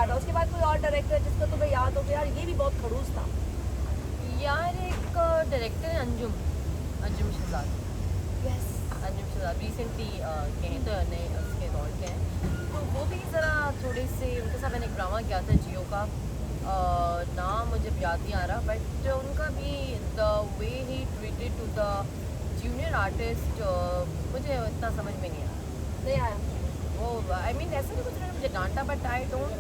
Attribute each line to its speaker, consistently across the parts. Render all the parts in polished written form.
Speaker 1: था, उसके बाद कोई और डायरेक्टर जिसको तुम्हें याद हो कि यार ये भी बहुत खड़ूस था?
Speaker 2: यार एक डायरेक्टर है अंजुम शहजाद।
Speaker 1: यस।
Speaker 2: अंजुम शहजाद रिसेंटली कहीं तो नए उसके दौर के हैं, तो वो भी ज़रा थोड़े से उनके साथ मैंने एक ड्रामा किया था जियो का, नाम मुझे याद नहीं आ रहा, बट उनका भी the way he treated to the junior artist मुझे इतना समझ में नहीं आया।
Speaker 1: नहीं आया?
Speaker 2: वो आई मीन ऐसा नहीं कुछ उन्होंने मुझे डांटा, but I don't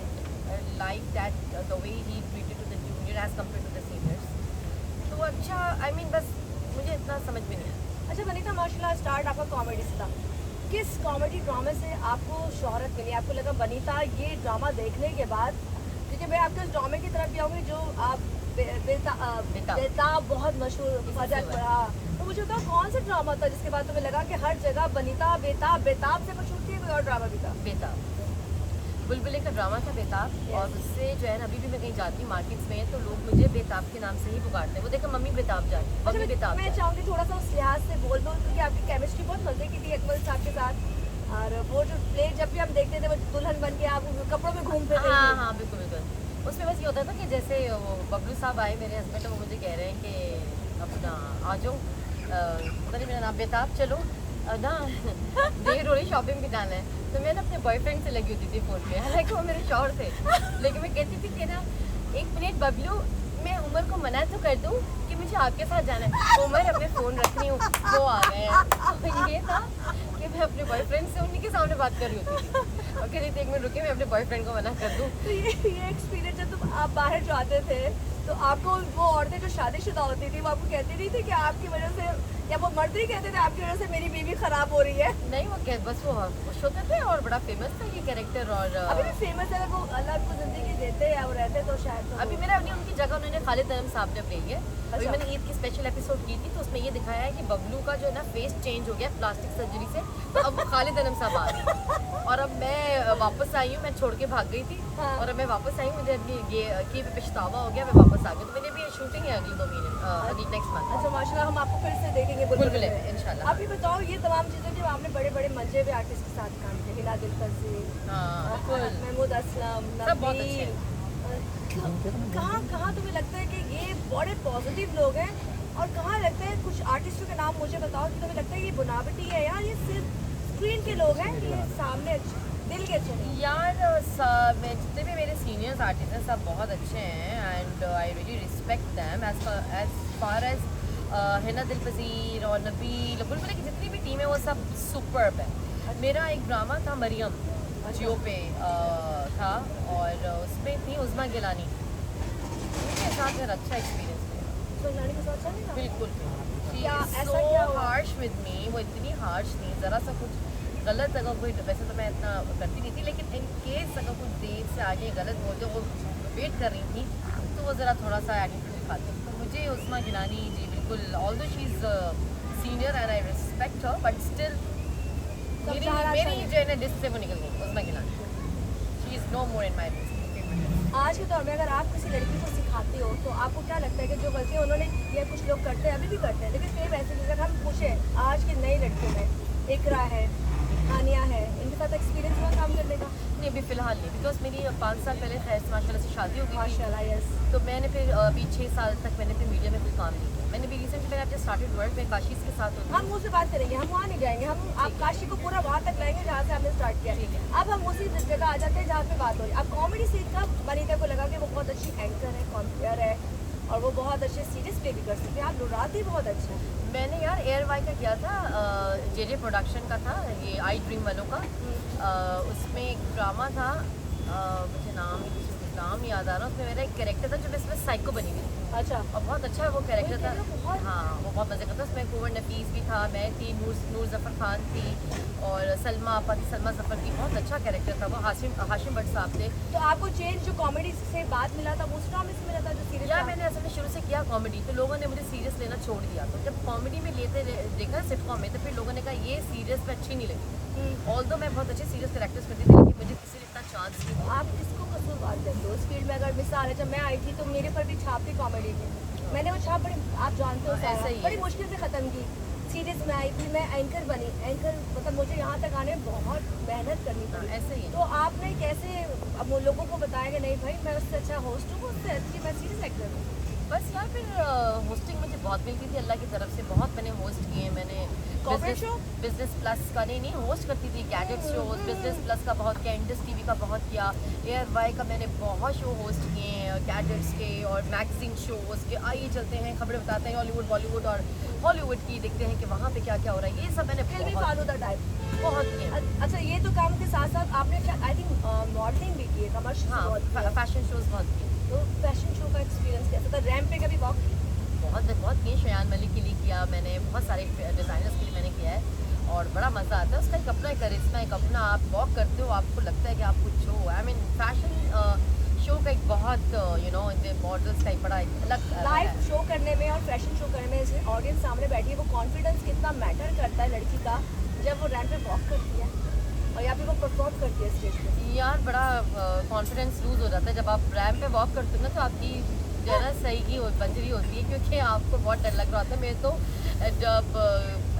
Speaker 2: like that the way he treated to the junior as compared to the seniors. तो अच्छा आई मीन बस मुझे इतना समझ में नहीं आया।
Speaker 1: अच्छा वनीता, माशाल्लाह स्टार्ट आपका कॉमेडी से था, किस कॉमेडी ड्रामे से आपको शोहरत मिली? आपको लगा वनीता ये ड्रामा देखने के बाद, क्योंकि मैं आपके उस ड्रामे की तरफ भी आऊँगी जो आप बेताब बहुत मशहूर फजल पड़ा, तो मुझे बताओ कौन सा ड्रामा था जिसके बाद तुम्हें लगा कि हर जगह वनीता बेताब, बेताब से मशहूर थी, कोई और ड्रामा भी था?
Speaker 2: बेताब, बुलबुले का ड्रामा था बेताब। और उससे जो है ना अभी भी मैं कहीं जाती हूँ मार्केट्स में तो लोग मुझे बेताब के नाम से ही पुकारते हैं। वो देखो मम्मी बेताब जाए, मम्मी बेताब
Speaker 1: मैं चाहूँगी थोड़ा सा उस लिहाज से बोल दो, क्योंकि आपकी केमिस्ट्री बहुत मजे की थी अकमल साहब के साथ, और वो जो प्ले जब भी हम देखते थे वो दुल्हन बन के आप कपड़ों में घूम फिर रही
Speaker 2: हाँ
Speaker 1: थी।
Speaker 2: हाँ बिल्कुल बिल्कुल। उसमें बस ये होता था कि जैसे वो बबलू साहब आए मेरे हस्बैंड, वो मुझे कह रहे हैं कि अपना आ जाओ, पता नहीं मेरा नाम बेताब, चलो ना देर हो रही शॉपिंग भी जाना है। तो मैं ना अपने बॉयफ्रेंड से लगी होती थी फ़ोन पे, हालांकि वो मेरे शौहर थे, लेकिन मैं कहती थी कि ना एक मिनट बबलू, मैं उमर को मना तो कर दूँ कि मुझे आपके साथ जाना है, उमर अपने फ़ोन रखनी हूँ, वो आ गए हैं। तो ये था कि मैं अपने बॉयफ्रेंड से उन्हीं के सामने बात कर रही होती थी, और कह रही थी एक मिनट रुके मैं अपने बॉयफ्रेंड को मना कर दूँ।
Speaker 1: तो ये एक्सपीरियंस जब तुम आप बाहर जाते थे तो आपको वो औरतें जो शादीशुदा होती थी वो आपको कहती नहीं थी कि आपकी वजह से, या वो मर्द ही कहते थे आपकी वजह से मेरी बीवी खराब हो रही है?
Speaker 2: नहीं वो क्या बस वो खुश होते थे, और बड़ा फेमस था ये कैरेक्टर। और
Speaker 1: अभी भी फेमस है, अगर वो अल्लाह को जिंदगी देते या वो रहते तो शायद तो
Speaker 2: अभी मैंने अपनी उनकी जगह उन्होंने खालिद अहम साहब ने प्ले किया। अभी
Speaker 1: अच्छा।
Speaker 2: मैंने ईद की स्पेशल एपिसोड की थी तो उसमें ये दिखाया है कि बबलू का जो है ना फेस चेंज हो गया प्लास्टिक सर्जरी से, तो अब वो खालिद अहम साहब आ रही है। और अब मैं वापस आई हूँ, मैं छोड़ के भाग गई थी,
Speaker 1: हाँ।
Speaker 2: और अब मैं वापस आई हूँ, मुझे अभी ये कि पछतावा हो गया, मैं वापस आ गई। तो मैंने भी शूटिंग है अगले 2 महीने अगली नेक्स्ट मंथ।
Speaker 1: अच्छा माशाल्लाह, हम आपको फिर से देखेंगे
Speaker 2: बुलबुले में इंशाल्लाह।
Speaker 1: आप ये बताओ, ये तमाम चीज़ें जो आपने बड़े बड़े मंजे हुए आर्टिस्ट के साथ काम किया, हिला दिलकसी,
Speaker 2: हाँ बिल्कुल,
Speaker 1: महमूद असलम,
Speaker 2: सब बहुत अच्छे
Speaker 1: नबील, कहाँ कहाँ तुम्हें लगता है कि ये बड़े पॉजिटिव लोग हैं, और कहाँ लगता है कुछ आर्टिस्टों के नाम मुझे बताओ कि तुम्हें लगता है ये बनावटी है यार, ये सिर्फ स्क्रीन के लोग हैं, ये सामने अच्छे दिल के अच्छे नहीं?
Speaker 2: यार जितने भी मेरे सीनियर्स आर्टिस्ट हैं सब बहुत अच्छे हैं, and I really respect them as far as Hina दिल पजीर और नबील बुलबुले की जितनी भी टीम है वो सब सुपर्ब है। मेरा एक ड्रामा था मरियम जियो पे था, और उसमें थी उज़मा गिलानी, उनके साथ मेरा अच्छा एक्सपीरियंस था।
Speaker 1: तो लड़की के साथ चलेगा?
Speaker 2: बिल्कुल
Speaker 1: क्या ऐसा
Speaker 2: सो
Speaker 1: क्या हुआ?
Speaker 2: हार्श विद मी, वो इतनी हार्श थी, ज़रा सा कुछ गलत अगर कोई, वैसे तो मैं इतना करती नहीं थी, लेकिन इन केस अगर कुछ देर से आगे गलत बोलते वो वेट कर रही थी तो वो ज़रा थोड़ा सा एटीट्यूड दिखाती। तो मुझे उस्मा गिलानी जी बिल्कुल, although she is senior and I respect her, but still मेरी जो है ना डिस से वो निकल गई Usma Gilani, she is no more in my list.
Speaker 1: आज के दौर में अगर आप किसी लड़की को सिखाते हो तो आपको क्या लगता है कि जो गलतियाँ उन्होंने किया, कुछ लोग करते हैं अभी भी करते हैं, लेकिन फिर वैसे अगर हम पूछें आज की नई लड़कियों में, इकरा है, हानिया है, इनके साथ एक्सपीरियंस हुआ काम करने का?
Speaker 2: नहीं अभी फ़िलहाल नहीं, बिकॉज मेरी 5 साल पहले खैर माशाल्लाह से शादी हो गई थी,
Speaker 1: माशाल्लाह यस।
Speaker 2: तो मैंने फिर अभी 6 साल तक मैंने फिर मीडिया में कुछ काम नहीं किया। मैंने भी रिसेंटली मैंने जस्ट स्टार्टेड वर्क में काशीज़ के साथ होती
Speaker 1: हम मुझसे बात करेंगे, हम वहाँ नहीं जाएंगे, हम आप काशी को पूरा वहाँ तक लाएंगे जहाँ से हमने स्टार्ट किया।
Speaker 2: ठीक है।
Speaker 1: अब हम उसी जगह आ जाते हैं जहाँ पे बात हो रही है। अब कॉमेडी सीख का वनीता को लगा कि वो बहुत अच्छी एंकर है, कॉम्पियर है, और वो बहुत अच्छे सीरियस प्ले भी कर सकते हैं, आप लुराते बहुत अच्छा है।
Speaker 2: मैंने यार एयर वाई का किया था, जे प्रोडक्शन का था, ये आई ड्रीम वालों का, उसमें एक ड्रामा था, मुझे नाम याद आ रहा है, उसमें मेरा एक कैरेक्टर था जो मैं इसमें साइको बनी हुई थी,
Speaker 1: अच्छा,
Speaker 2: और बहुत अच्छा वो कैरेक्टर था।
Speaker 1: बहुत-
Speaker 2: हाँ वो बहुत मज़े का था, उसमें कुंवर नफीस भी था, मैं थी, नूर ज़फ़र खान थी, और सलमा आपा थी, सलमा ज़फ़र की, बहुत अच्छा कैरेक्टर था वो, हाशिम भट्ट साहब थे।
Speaker 1: तो आपको चेंज जो कॉमेडी से बात मिला था वो उस ड्रामे से मिला था जो सीरियस
Speaker 2: यार मैंने असल में शुरू से किया कॉमेडी, तो लोगों ने मुझे सीरियस लेना छोड़ दिया, तो जब कॉमेडी में देखा सिटकॉम में, तो फिर लोगों ने कहा ये सीरियस में अच्छी नहीं लगी। ऑल्दो मैं बहुत अच्छे सीरियस कैरेक्टर्स करती थी, लेकिन मुझे किसी ने इतना चांस नहीं दिया।
Speaker 1: आप किसको कसूरवार करते हो इस फील्ड में? अगर मिसाल है, जब मैं आई थी तो मेरे पर भी छाप थी कॉमेडी की, मैंने वो छाप बड़ी, आप जानते हो
Speaker 2: हाँ,
Speaker 1: सारा,
Speaker 2: ऐसा ही है।
Speaker 1: बड़ी मुश्किल से ख़त्म की। सीरीज में आई थी, मैं एंकर बनी, एंकर मतलब मुझे यहाँ तक आने में बहुत मेहनत करनी
Speaker 2: हाँ,
Speaker 1: पड़ी।
Speaker 2: ऐसे ही है।
Speaker 1: तो आपने कैसे अब उन लोगों को बताया कि नहीं भाई मैं उससे अच्छा होस्ट हूँ, उससे अच्छी मैं सीरीज एक्टर हूँ।
Speaker 2: बस यार फिर होस्टिंग मुझे बहुत मिलती थी अल्लाह की तरफ से, बहुत मैंने होस्ट किए। मैंने
Speaker 1: Corporate show?
Speaker 2: बिजनेस प्लस का नहीं होस्ट करती थी, गैजेट शोज, बिजनेस प्लस का बहुत किया, इंडस टीवी का बहुत किया, ARY का मैंने बहुत शो होस्ट किए हैं, गैजेट्स के और मैगजीन शोज के। आइए चलते हैं, खबरें बताते हैं हॉलीवुड बॉलीवुड और हॉलीवुड की, देखते हैं कि वहाँ पे क्या क्या हो रहा है। ये सब मैंने
Speaker 1: फिल्मी फालूदा टाइप।
Speaker 2: बहुत किए।
Speaker 1: अच्छा ये तो काम के साथ साथ आपने आई थिंक मॉडलिंग भी की है, कमर्शियल
Speaker 2: हाँ,
Speaker 1: बहुत किया।
Speaker 2: फैशन शोज बहुत किए।
Speaker 1: तो फैशन शो का एक्सपीरियंस कैसा था? रैंप पे कभी वॉक?
Speaker 2: बहुत किए, शयान मलिक के लिए किया मैंने, बहुत सारे डिज़ाइनर्स के लिए मैंने किया है और बड़ा मज़ा आता है। उसका एक अपना करिश्मा, एक अपना, आप वॉक करते हो आपको लगता है कि आप कुछ हो। आई मीन फैशन शो का एक बहुत मॉडल्स का एक बड़ा एक अलग
Speaker 1: लाइव शो करने में और फैशन शो करने में जैसे ऑडियंस सामने बैठी है, वो कॉन्फिडेंस कितना मैटर करता है लड़की का जब वो रैंप पे वॉक करती है और या फिर वो परफॉर्म करती है स्टेज पे?
Speaker 2: यार बड़ा कॉन्फिडेंस लूज हो जाता है जब आप रैंप पे वॉक करते हो ना, तो आपकी जरा सही की बज रही होती है, क्योंकि आपको बहुत डर लग रहा होता है। मैं तो जब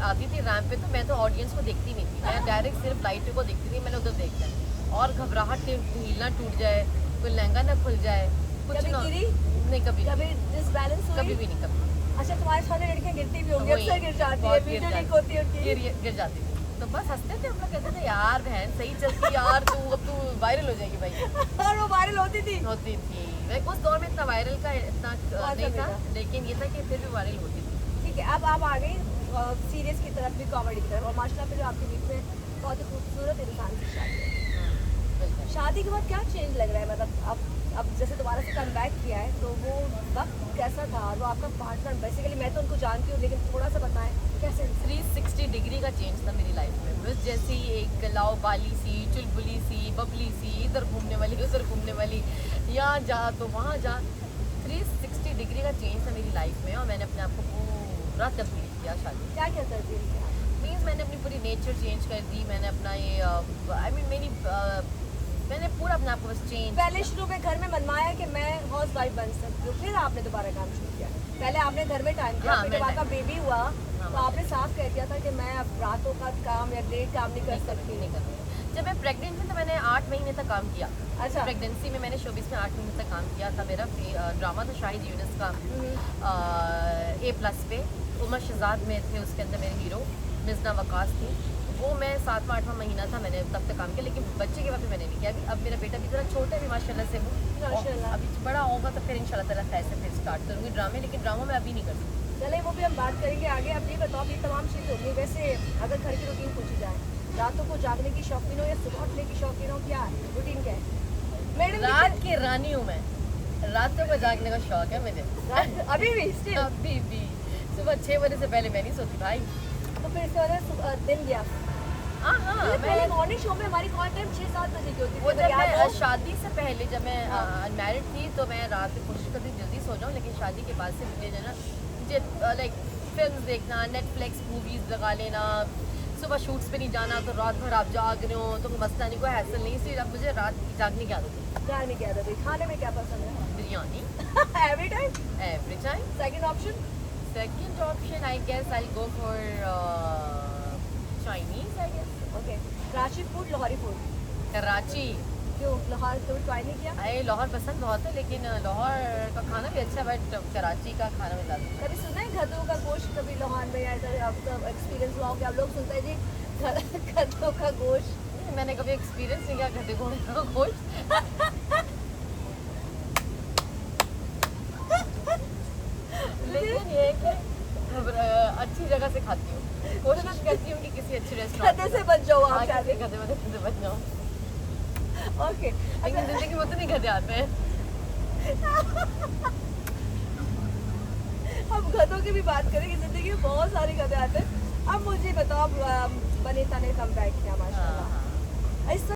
Speaker 2: आती थी रैंप पे तो मैं तो ऑडियंस को देखती नहीं थी, मैं डायरेक्ट सिर्फ लाइट को देखती थी, मैंने उधर देखना है। और घबराहट के हील ना टूट जाए, कोई लहंगा ना खुल जाए, कुछ
Speaker 1: कभी
Speaker 2: ना।
Speaker 1: गिरी?
Speaker 2: नहीं, कभी
Speaker 1: कभी डिसबैलेंस हुई?
Speaker 2: कभी भी नहीं, कभी।
Speaker 1: अच्छा तुम्हारे सामने लड़कियां गिरती भी होंगी,
Speaker 2: वही,
Speaker 1: अक्सर गिर जाती है,
Speaker 2: बहुत गिर
Speaker 1: वीडियो लीक
Speaker 2: जाती-
Speaker 1: होती है उनकी।
Speaker 2: गिर जाती थी, तो बस हंसते थे हम लोग, कहते थे यार बहन सही चलती यार, तू अब तू वायरल हो जाएगी भाई।
Speaker 1: और वो वायरल होती थी।
Speaker 2: होती थी, उस दौर में इतना वायरल का इतना नहीं था, लेकिन ये था कि फिर भी वायरल होती थी।
Speaker 1: ठीक है, अब आप आ गई सीरियस की तरफ भी, कॉमेडी की तरफ, और माशाल्लाह फिर आपके बीच में बहुत ही खूबसूरत इंसान की शादी है।
Speaker 2: बिल्कुल।
Speaker 1: शादी के बाद क्या चेंज लग रहा है? मतलब अब जैसे दोबारा से कम बैक किया है तो वो वक्त कैसा था, और वो आपका पार्टनर, बेसिकली मैं तो उनको जानती हूँ लेकिन थोड़ा सा बताएं कैसे?
Speaker 2: 360 डिग्री का चेंज था मेरी लाइफ में। बस जैसी एक लाओ बाली सी, चुलबुली सी, बबली सी, इधर घूमने वाली उधर घूमने वाली, यहाँ जा तो वहाँ जा, 360 डिग्री का चेंज था मेरी लाइफ में। और मैंने अपने आप को पूरा तब्दील किया शादी।
Speaker 1: क्या क्या तब्दील किया?
Speaker 2: मीन्स मैंने अपनी पूरी नेचर चेंज कर दी, मैंने अपना ये मैंने पूरा अपने आप को बस चेंज।
Speaker 1: पहले शुरू में घर में मनवाया कि मैं हाउस वाइफ बन सकती हूँ, फिर आपने दोबारा काम शुरू किया। पहले आपने घर में टाइम दिया,
Speaker 2: हाँ,
Speaker 1: फिर जब
Speaker 2: मैं
Speaker 1: आपका बेबी हुआ
Speaker 2: हाँ,
Speaker 1: तो आपने साफ कह दिया था कि मैं अब रातों का काम या डे काम नहीं कर सकती।
Speaker 2: नहीं करती। जब मैं प्रेग्नेंट थी तो मैंने 8 महीने तक काम किया।
Speaker 1: अच्छा।
Speaker 2: प्रेगनेंसी में मैंने शोबिस में 8 महीने तक काम किया था। मेरा ड्रामा था शाहिद यूनिस का, A+ पे। उमर शहजाद में थे उसके अंदर मेरे हीरो, मिजना वकास थी। वो मैं 7वां 8वां महीना था, मैंने तब तक काम किया, लेकिन बच्चे के वक्त मैंने नहीं किया। अब मेरा बेटा भी ज़रा छोटा है भी माशाल्लाह से, वो
Speaker 1: माशाल्लाह।
Speaker 2: अभी बड़ा होगा तो फिर इंशाल्लाह ताला खैर से फिर स्टार्ट करूँगी ड्रामे, लेकिन ड्रामा में अभी नहीं कर सकती।
Speaker 1: चले वो भी हम बात करेंगे आगे। अब ये बताओ, ये तमाम चीज़ें होंगी। वैसे अगर घर की रूटीन पूछी जाए, रातों को जागने की शौकीन हो या सुबह उठने की शौकीन हो, क्या है रूटीन, क्या है मैडम?
Speaker 2: रात की रानी हूँ मैं, रातों को जागने का शौक है मुझे।
Speaker 1: अभी भी still?
Speaker 2: अभी भी सुबह 6 बजे से पहले मैं नहीं सोती भाई।
Speaker 1: तो फिर इसका मतलब दिन गया।
Speaker 2: हाँ
Speaker 1: पहले मॉर्निंग शो में हमारी कॉल टाइम 6-7 बजे की होती थी।
Speaker 2: वो
Speaker 1: अगर
Speaker 2: जब
Speaker 1: याद
Speaker 2: मैं
Speaker 1: हो?
Speaker 2: शादी से पहले, जब मैं अनमैरिड थी तो मैं रात में कोशिश करती थी जल्दी सो जाऊँ, लेकिन शादी के बाद से मुझे जो है ना, मुझे लाइक फिल्म देखना, नेटफ्लिक्स मूवीज़ लगा लेना, सुबह शूट्स पे नहीं जाना तो रात भर आप जाग रहे हो तो मस्ता नहीं, कोई हैसल नहीं, इसलिए अब मुझे रात जागने की आदत है।
Speaker 1: जाने की आदत है। खाने में क्या पसंद है?
Speaker 2: Biryani
Speaker 1: every time?
Speaker 2: Every time.
Speaker 1: Second option?
Speaker 2: Second option I guess I go for Chinese I guess.
Speaker 1: Okay. Karachi food, Lahori food?
Speaker 2: Karachi.
Speaker 1: क्यों लाहौर कभी ट्राई नहीं किया?
Speaker 2: अरे लाहौर पसंद बहुत है, लेकिन लाहौर का खाना भी अच्छा है, बट कराची का खाना में ज़्यादा।
Speaker 1: कभी सुना है गधों का गोश्त? कभी लाहौर में या इधर आपका एक्सपीरियंस हुआ हो कि आप लोग सुनते हैं जी गधों का गोश्त?
Speaker 2: मैंने कभी एक्सपीरियंस नहीं किया गधे घोड़े का गोश्त। लेकिन ये है कि अच्छी जगह से खाती हूँ, कोशिश करती हूँ कि किसी अच्छे रेस्टोरेंट
Speaker 1: गधे से बच जाओ आप
Speaker 2: गधे
Speaker 1: शादी।
Speaker 2: से बच जाऊँ।
Speaker 1: ओके।
Speaker 2: लेकिन जिंदगी में उतने गधे आते हैं।
Speaker 1: हम गधों की भी बात करेंगे, जिंदगी में बहुत सारे गधे आते हैं। अब मुझे बताओ, बनीता ने कम बैक किया माशाल्लाह।
Speaker 2: हाँ।
Speaker 1: इस